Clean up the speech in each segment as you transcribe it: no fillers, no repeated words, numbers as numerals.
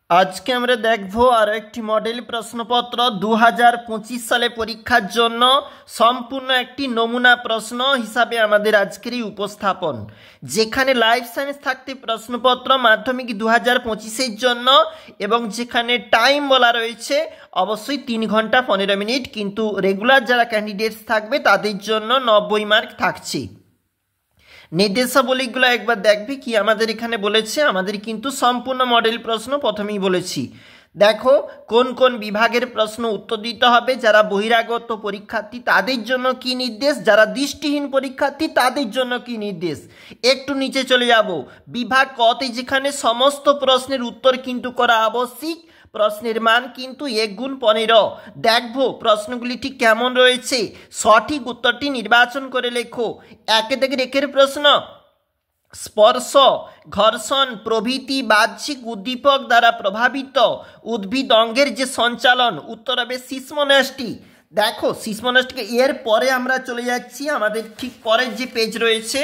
আজকে আমরা দেখব আরো একটি মডেল প্রশ্নপত্র 2025 সালে পরীক্ষার জন্য সম্পূর্ণ একটি নমুনা প্রশ্ন হিসাবে আমাদের আজকের এই উপস্থাপন, যেখানে লাইফ সায়েন্স থাকতে প্রশ্নপত্র মাধ্যমিক 2025-এর জন্য এবং যেখানে টাইম বলা রয়েছে অবশ্যই 3 ঘন্টা 15 মিনিট, কিন্তু রেগুলার যারা ক্যান্ডিডেটস থাকবে তাদের জন্য 90 মার্ক থাকছে। নির্দেশাবলীগুলো একবার দেখবে কি আমাদের এখানে বলেছে। আমাদের কিন্তু সম্পূর্ণ মডেল প্রশ্ন প্রথমেই বলেছি। দেখো কোন কোন বিভাগের প্রশ্ন উত্তর দিতে হবে, যারা বহিরাগত পরীক্ষার্থী তাদের জন্য কি নির্দেশ, যারা দৃষ্টিহীন পরীক্ষার্থী তাদের জন্য কি নির্দেশ। একটু নিচে চলে যাব, বিভাগ কতে যেখানে সমস্ত প্রশ্নের উত্তর কিন্তু করা আবশ্যিক, প্রশ্নের মান কিন্তু 1 গুণ 15। দেখবো প্রশ্নগুলি ঠিক কেমন রয়েছে, সঠিক উত্তরটি নির্বাচন করে লেখো। একের প্রশ্ন, স্পর্শ, ঘর্ষণ প্রভৃতি বাহ্যিক উদ্দীপক দ্বারা প্রভাবিত উদ্ভিদ অঙ্গের যে সঞ্চালন, উত্তর হবে সিসমোনাস্টি। দেখো সিসমোনাস্টিকে এর পরে আমরা চলে যাচ্ছি আমাদের ঠিক পরের যে পেজ রয়েছে,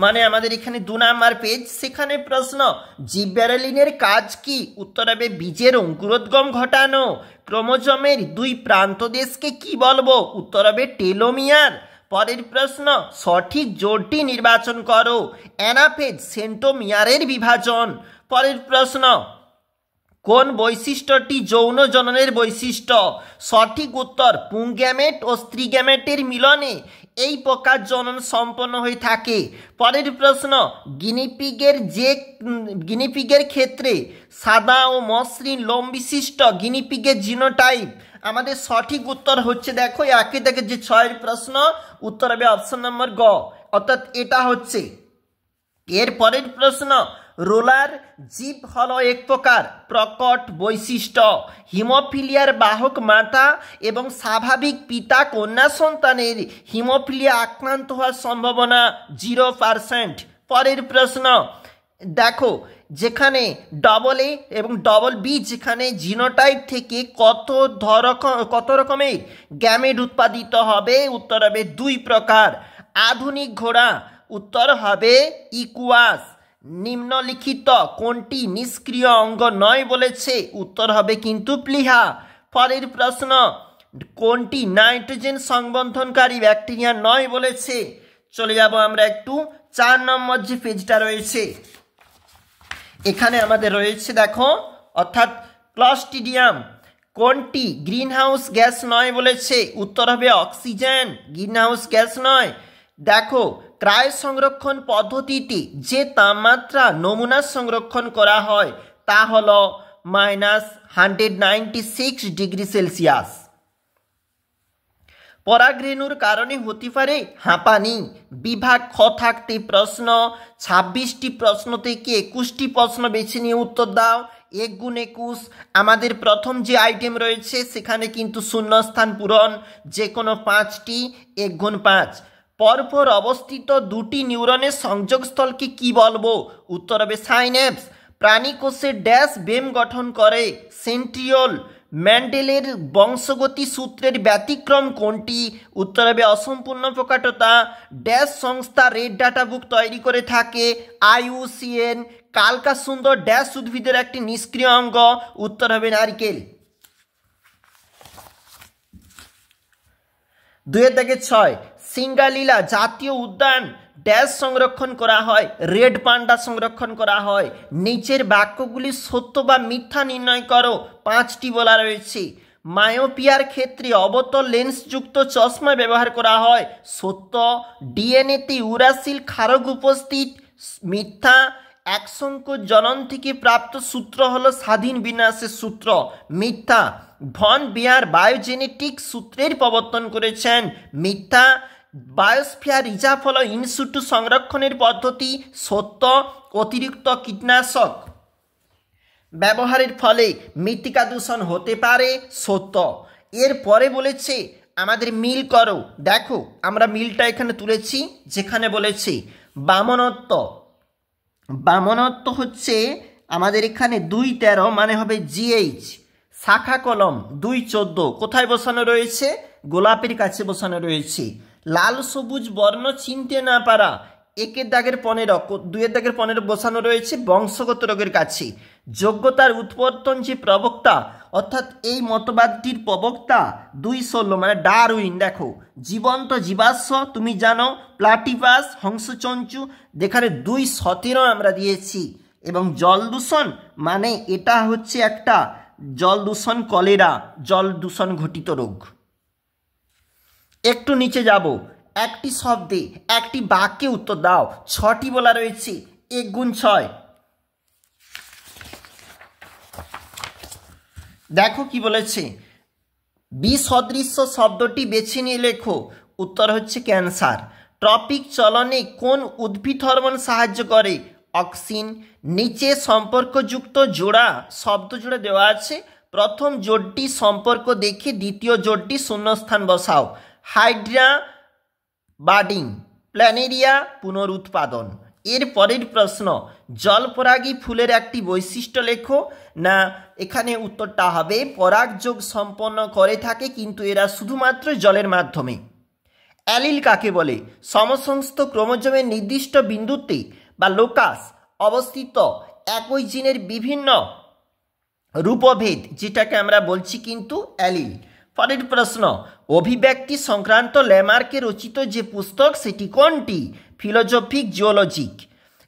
মানে আমাদের এখানে 2 নাম্বার পেজ, সেখানে প্রশ্ন জিববেরেলিনের কাজ কি, উত্তর হবে বীজের অঙ্কুরোদ্গম ঘটানো। ক্রোমোজোমের 2 প্রান্তদেশকে কি বলবো, উত্তর হবে টেলোমিয়ার। পরের প্রশ্ন সঠিক জোড়টি নির্বাচন করো, অ্যানাফেজ সেন্টোমিয়ারের বিভাজন। পরের প্রশ্ন কোন বৈশিষ্ট্যটি যৌন জননের বৈশিষ্ট্য, সঠিক উত্তর পুংগ্যামেট ও স্ত্রীগ্যামেটের মিলনে এই প্রকার জনন সম্পন্ন হয়ে থাকে। পরের প্রশ্ন গিনিপিগের ক্ষেত্রে সাদা ও মসৃণ লোম বিশিষ্ট গিনিপিগের জিনোটাইপ। আমাদের সঠিক উত্তর হচ্ছে দেখো একের যে 6 প্রশ্ন, উত্তর হবে অপশন নম্বর গ, অর্থাৎ এটা হচ্ছে। এর পরের প্রশ্ন রোলার জীব হলো এক প্রকার প্রকট বৈশিষ্ট্য, হিমোফিলিয়ার বাহক মাতা এবং স্বাভাবিক পিতা কন্যা সন্তানের হিমোফিলিয়া আক্রান্ত হওয়ার সম্ভাবনা 0%। পরের প্রশ্ন দেখো যেখানে ডবল এ এবং ডবল বি যেখানে জিনোটাইপ থেকে কত রকমের গ্যামেট উৎপাদিত হবে, উত্তর হবে 2 প্রকার। আধুনিক ঘোড়া, উত্তর হবে ইকুয়াস। নিম্নলিখিত কোনটি নিষ্ক্রিয় অঙ্গ নয় বলেছে, উত্তর হবে কিন্তু প্লীহা। পরের প্রশ্ন কোনটি নাইট্রোজেন সংবন্ধনকারী ব্যাকটেরিয়া নয় বলেছে। চলে যাব আমরা একটু 4 নম্বর যে পেজটা রয়েছে, এখানে আমাদের রয়েছে দেখো, অর্থাৎ ক্লস্ট্রিডিয়াম কোনটি গ্রিনহাউস গ্যাস নয় বলেছে, উত্তর হবে অক্সিজেন, গ্রিনহাউস গ্যাস নয়। দেখো ক্রায় সংরক্ষণ পদ্ধতিতে যে তাপমাত্রা নমুনা সংরক্ষণ করা হয় তা হলো -196 ডিগ্রি সেলসিয়াস। পরাগরেণুর কারণে হতে পারে হাঁপানি। বিভাগ খ থাকতে প্রশ্ন 26টি প্রশ্ন থেকে 21টি প্রশ্ন বেছে নিয়ে উত্তর দাও। 1 গুণ 21। আমাদের প্রথম যে আইটেম রয়েছে সেখানে কিন্তু শূন্যস্থান পূরণ, যে কোনো 5টি, 1 গুণ 5। পরপর অবস্থিত 2টি নিউরনের সংযোগস্থলকে কি বলবো, উত্তর হবে সাইন্যাপস। প্রাণীকোষের ড্যাশ বেম গঠন করে, সেন্ট্রিওল। ম্যান্ডেলের বংশগতি সূত্রের ব্যতিক্রম কোনটি, উত্তর হবে অসম্পূর্ণ প্রকাটতা। ড্যাশ সংস্থা রেড ডাটা বুক তৈরি করে থাকে, IUCN। কালকা সুন্দর ড্যাশ উদ্ভিদের একটি নিষ্ক্রিয় অঙ্গ, উত্তর হবে নারকেল। 2-6 সিঙ্গালীলা জাতীয় উদ্যান ড্যাশ সংরক্ষণ করা হয়, রেড পান্ডা সংরক্ষণ করা হয়। নিচের বাক্যগুলি সত্য বা মিথ্যা নির্ণয় করো, 5টি বলা রয়েছে। মায়োপিয়ার ক্ষেত্রে অবতল লেন্সযুক্ত চশমা ব্যবহার করা হয়, সত্য। ডিএনএতে উরাসিল ক্ষারক উপস্থিত, মিথ্যা। একসংখ্য জনন থেকে প্রাপ্ত সূত্র হলো স্বাধীন বিন্যাসের সূত্র, মিথ্যা। ভন বিয়ার বায়োজেনেটিক সূত্রের প্রবর্তন করেছেন, মিথ্যা। বায়োস্ফিয়ার রিজার্ভ হলো ইনসিটু সংরক্ষণের পদ্ধতি, সত্য। অতিরিক্ত কীটনাশক ব্যবহারের ফলে মৃত্তিকা দূষণ হতে পারে, সত্য। এর পরে বলেছে আমাদের মিল করো। দেখো আমরা মিলটা এখানে তুলেছি, যেখানে বলেছে বামনত্ব হচ্ছে আমাদের এখানে 2-13 মানে হবে GH। শাখা কলম 2-14 কোথায় বসানো রয়েছে, গোলাপের কাছে বসানো রয়েছে। লাল সবুজ বর্ণ চিনতে না পারা, 1-15 2-15 বসানো রয়েছে বংশগত রোগের কাছে। যোগ্যতার উৎপত্তন যে প্রবক্তা অর্থাৎ এই মতবাদটির প্রবক্তা 216 মানে ডারউইন। দেখো জীবন্ত জীবাশ্ম তুমি জানো, প্লাটিপাস, হংসচঞ্চু, যেখানে 217 আমরা দিয়েছি। এবং জল দূষণ মানে এটা হচ্ছে একটা জল দূষণ, কলেরা, জল দূষণ ঘটিত রোগ। একটু নিচে যাব, একটি শব্দে একটি বাক্যে উত্তর দাও। 6টি বলা রয়েছে, 1 গুণ 6। দেখো কি বলেছে, বিসদৃশ্য শব্দটি বেছে নিয়ে লেখো। উত্তর হচ্ছে ক্যান্সার। ট্রপিক চলনে কোন উদ্ভিদ হরমোন সাহায্য করে? অক্সিন। নিচে সম্পর্কযুক্ত জোড়া শব্দ জোড়া দেওয়া আছে, প্রথম জোড়টি সম্পর্ক দেখে দ্বিতীয় জোড়টি শূন্যস্থান বসাও। হাইড্রা বার্ডিং, প্ল্যানেরিয়া পুনরুৎপাদন। এর পরের প্রশ্ন, জলপরাগী ফুলের একটি বৈশিষ্ট্য লেখো। না, এখানে উত্তরটা হবে পরাগযোগ সম্পন্ন করে থাকে কিন্তু এরা শুধুমাত্র জলের মাধ্যমে। অ্যালিল কাকে বলে? সমসমস্ত ক্রোমোজোমের নির্দিষ্ট বিন্দুতে বা লোকাস অবস্থিত একই জিনের বিভিন্ন রূপভেদ, যেটাকে আমরা বলছি কিন্তু অ্যালিল। পরের প্রশ্ন, অভিব্যক্তি সংক্রান্ত ল্যামার্কে রচিত যে পুস্তক সেটি কোনটি? ফিলোজফিক জিওলজিক।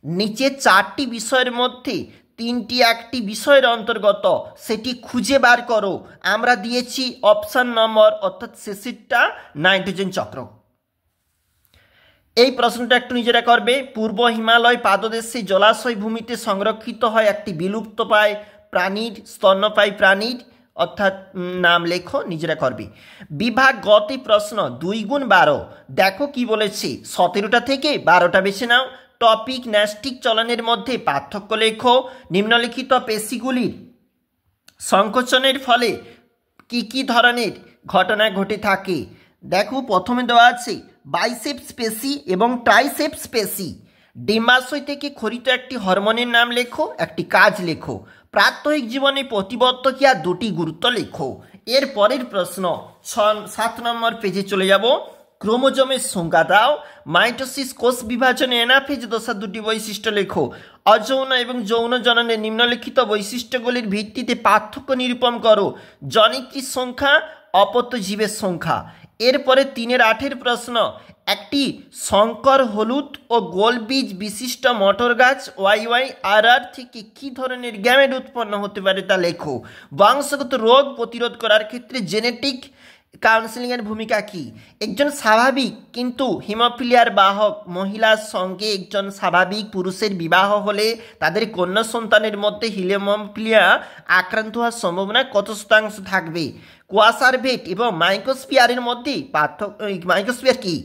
নিচে 4টি বিষয়ের মধ্যে 3টি একটি বিষয়ের অন্তর্গত, সেটি খুঁজে বার করো। আমরা দিয়েছি অপশান নম্বর অর্থাৎ শেষেরটা নাইট্রোজেন চক্র। এই প্রশ্নটা একটু নিজেরা করবে। পূর্ব হিমালয় পাদদেশে জলাশয় ভূমিতে সংরক্ষিত হয় একটি বিলুপ্তপ্রায় প্রাণীর, স্তন্যপায়ী প্রাণীর অর্থাৎ নাম লেখো, নিজেরা করবে। বিভাগ গতে প্রশ্ন 2 গুণ 12। দেখো কি বলেছে, 17টা থেকে 12টা বেছে নাও। টপিক ন্যাস্টিক চলনের মধ্যে পার্থক্য লেখো। নিম্নলিখিত পেশিগুলির সংকোচনের ফলে কি কি ধরনের ঘটনা ঘটে থাকে? দেখো প্রথমে দেওয়া আছে বাইসেপস পেশি এবং ট্রাইসেপস পেশি। ডিম্বাশয় থেকে খরিত একটি হরমোনের নাম লেখো, একটি কাজ লেখো। প্রাত্যহিক জীবনে প্রতিবদ্ধ ক্রিয়া 2টি গুরুত্ব লেখো। এর পরের প্রশ্ন 7 নম্বর পেজে চলে যাব। ক্রোমোজোমের সংজ্ঞা দাও। মাইটোসিস কোষ বিভাজনে অ্যানাফেজ দশা 2টি বৈশিষ্ট্য লেখো। অযৌন এবং যৌন জননের নিম্নলিখিত বৈশিষ্ট্যগুলির ভিত্তিতে পার্থক্য নিরূপণ করো। জনিত্রীর সংখ্যা, অপত্য জীবের সংখ্যা। এরপরে 3-8 প্রশ্ন, একটি শঙ্কর হলুদ ও গোল বীজ বিশিষ্ট মটর গাছ YYRR থেকে কি ধরনের গ্যামেট উৎপন্ন হতে পারে তা লেখো। বংশগত রোগ প্রতিরোধ করার ক্ষেত্রে জেনেটিক কাউন্সেলিংয়ের ভূমিকা কি? একজন স্বাভাবিক কিন্তু হিমোফিলিয়ার বাহক মহিলার সঙ্গে একজন স্বাভাবিক পুরুষের বিবাহ হলে তাদের কন্যা সন্তানের মধ্যে হিমোফিলিয়া আক্রান্ত হওয়ার সম্ভাবনা কত শতাংশ থাকবে? কোয়াসার ভেট এবং মাইক্রোস্ফিয়ারের মধ্যে পার্থক্য, মাইক্রোস্ফিয়ার কি?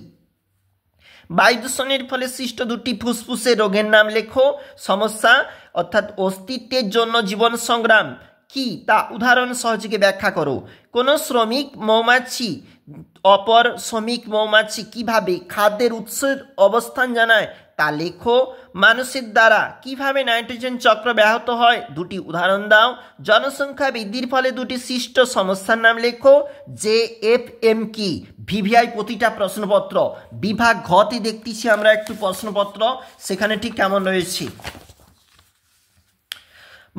বায়ু দূষণের ফলে সৃষ্ট 2টি ফুসফুসের রোগের নাম লেখো। সমস্যা অর্থাৎ অস্তিত্বের জন্য জীবন সংগ্রাম কি তা উদাহরণ সহযোগে ব্যাখ্যা করো। কোনো শ্রমিক মৌমাছি অপর শ্রমিক মৌমাছি কিভাবে খাদ্যের উৎসের অবস্থান জানায় তা লেখো। মানুষের দ্বারা কিভাবে নাইট্রোজেন চক্র ব্যাহত হয় 2টি উদাহরণ দাও। জনসংখ্যা বৃদ্ধির ফলে 2টি সৃষ্ট সমস্যার নাম লেখো। JFM কি? VVI প্রতিটা প্রশ্নপত্র। বিভাগ ঘতে দেখতেছি আমরা একটু প্রশ্নপত্র, সেখানে ঠিক কেমন রয়েছে।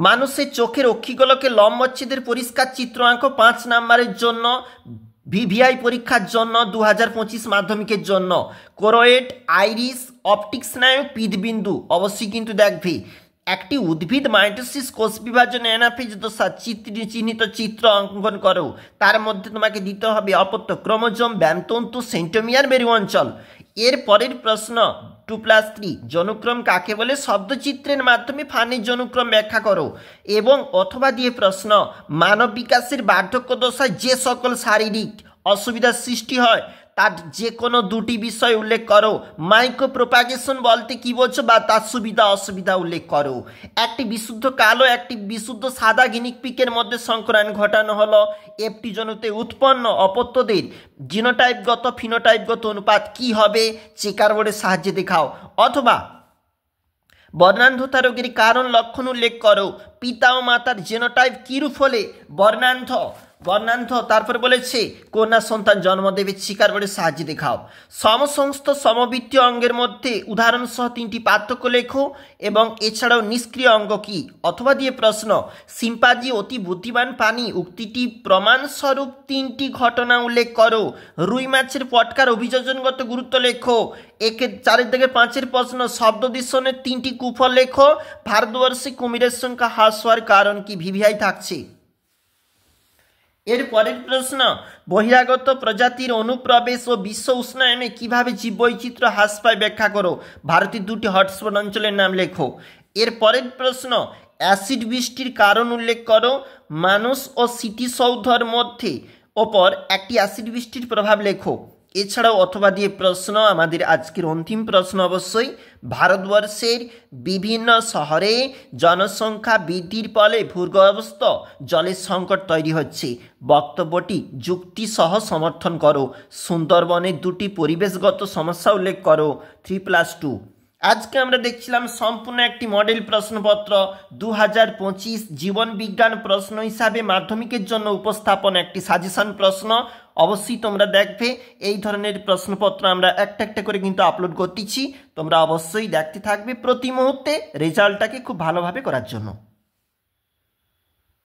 মানুষের চোখের অক্ষিগোলকের লম্বচ্ছেদের পরিষ্কার চিত্র আঁকো 5 নম্বরের জন্য, VVI পরীক্ষার জন্য 2025 মাধ্যমিকের জন্য। কোরোয়েড, আইরিস, অপটিক স্নায়ু, পিদবিন্দু অবশ্যই কিন্তু দেখবে। একটি উদ্ভিদ মাইটোসিস কোষ বিভাজনে অ্যানাফেজ দশা চিহ্নিত চিত্র অঙ্কন করো। তার মধ্যে তোমাকে দিতে হবে অপত্য ক্রোমোজোম, ব্যামতন্তু, সেন্টোমিয়ার, মেরু অঞ্চল। এর পরের প্রশ্ন 2+3 যৌনক্রম কাকে বলে? শব্দচিত্রের মাধ্যমে ফানির যৌনক্রম ব্যাখ্যা করো। এবং অথবা দিয়ে প্রশ্ন, মানব বিকাশের বার্ধক্য দশায় যে সকল শারীরিক অসুবিধার সৃষ্টি হয় তার যে কোনো 2টি বিষয় উল্লেখ করো। মাইক্রো প্রোপাগেশন বলতে কি বলছো বা তার সুবিধা অসুবিধা উল্লেখ করো। একটি বিশুদ্ধ কালো একটি বিশুদ্ধ সাদা গিনিক পিকের মধ্যে সংকরায়ন ঘটানো হলো। এফটি জনুতে উৎপন্ন অপত্যদের জিনোটাইপগত ফিনোটাইপগত অনুপাত কি হবে? চেকার বোর্ডের সাহায্যে দেখাও। অথবা বর্ণান্ধতা রোগের কারণ লক্ষণ উল্লেখ করো। পিতা ও মাতার জেনোটাইপ কিরূপ হলে বর্ণান্ধ বর্ণান্ধ। তারপর বলেছে কন্যা সন্তান জন্ম দেবে, শিকার বলে সাহায্যে দেখাও। সমসমস্ত সমবৃত্তীয় অঙ্গের মধ্যে উদাহরণ সহ 3টি পার্থক্য লেখো এবং এছাড়াও নিষ্ক্রিয় অঙ্গ কি, অথবা দিয়ে প্রশ্ন সিম্পাজি অতি বুদ্ধিমান প্রাণী, উক্তিটি প্রমাণস্বরূপ 3টি ঘটনা উল্লেখ করো। রুই মাছের পটকার অভিযোজনগত গুরুত্ব লেখো। 4 থেকে 5 প্রশ্ন শব্দ দূষণের 3টি কুফল লেখো। ভারতবর্ষে কুমিরের সংখ্যা হ্রাস হওয়ার কারণ কি, ভিভিআই থাকছে। এর পরের প্রশ্ন বহিরাগত প্রজাতির অনুপ্রবেশ ও বিশ্ব উষ্ণায়নে কিভাবে জীববৈচিত্র্য হ্রাস পায় ব্যাখ্যা করো। ভারতের 2টি হটস্পট অঞ্চলের নাম লেখো। এর পরের প্রশ্ন অ্যাসিড বৃষ্টির কারণ উল্লেখ করো। মানুষ ও স্মৃতিসৌধর মধ্যে ওপর একটি অ্যাসিড বৃষ্টির প্রভাব লেখো। এছাড়াও অথবা দিয়ে প্রশ্ন আমাদের আজকের অন্তিম প্রশ্ন অবশ্যই ভারতবর্ষের বিভিন্ন শহরে জনসংখ্যা বৃদ্ধির ফলে ভূগর্ভস্থ জলের সংকট তৈরি হচ্ছে, বক্তব্যটি যুক্তিসহ সমর্থন করো। সুন্দরবনের 2টি পরিবেশগত সমস্যা উল্লেখ করো। 3+2। আজকে আমরা দেখছিলাম সম্পূর্ণ একটি মডেল প্রশ্নপত্র 2025 জীবন বিজ্ঞান প্রশ্ন হিসাবে মাধ্যমিকের জন্য উপস্থাপন একটি সাজেশন প্রশ্ন। অবশ্যই তোমরা দেখবে এই ধরনের প্রশ্নপত্র আমরা একটা একটা করে কিন্তু আপলোড করতেছি, তোমরা অবশ্যই দেখতে থাকবে প্রতি মুহূর্তে রেজাল্টটাকে খুব ভালোভাবে করার জন্য।